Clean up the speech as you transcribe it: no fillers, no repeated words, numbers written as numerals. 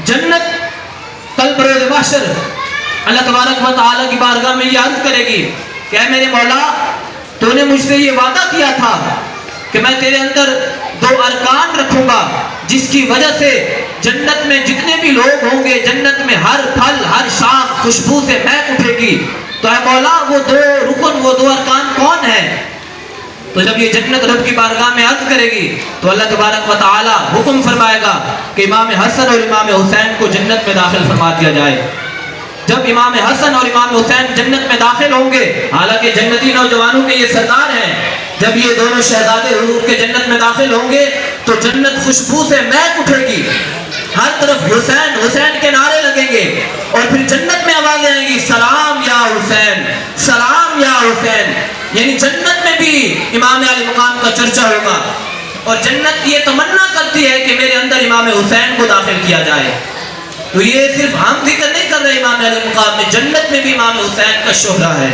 جنت کل بروز محشر اللہ تبارک و تعالیٰ کی بارگاہ میں یہ عرض کرے گی کہ اے میرے مولا، تو نے مجھ سے یہ وعدہ کیا تھا کہ میں تیرے اندر 2 ارکان رکھوں گا جس کی وجہ سے جنت میں جتنے بھی لوگ ہوں گے، جنت میں ہر پھل ہر شاخ خوشبو سے مہک اٹھے گی۔ تو اے مولا وہ 2 رکن، وہ 2 ارکان کون ہیں؟ تو جب یہ جنت رب کی بارگاہ میں عرض کرے گی تو اللہ تبارک و تعالی حکم فرمائے گا کہ امام حسن اور امام حسین کو جنت میں داخل فرما دیا جائے۔ جب امام حسن اور امام حسین جنت میں داخل ہوں گے، حالانکہ جنتی نوجوانوں کے یہ سردار ہیں، جب یہ دونوں شہزادے حضور کے جنت میں داخل ہوں گے تو جنت خوشبو سے مہک اٹھے گی، ہر طرف حسین حسین کے نعرے لگیں گے، اور پھر جنت میں آوازیں آئیں گی، سلام یا حسین، سلام یا حسین۔ یعنی جنت میں بھی امام علی مقام کا چرچا ہوگا، اور جنت یہ تمنا کرتی ہے کہ میرے اندر امام حسین کو داخل کیا جائے۔ تو یہ صرف ہم ذکر نہیں کر رہے امام علی مقام میں، جنت میں بھی امام حسین کا شہرہ ہے۔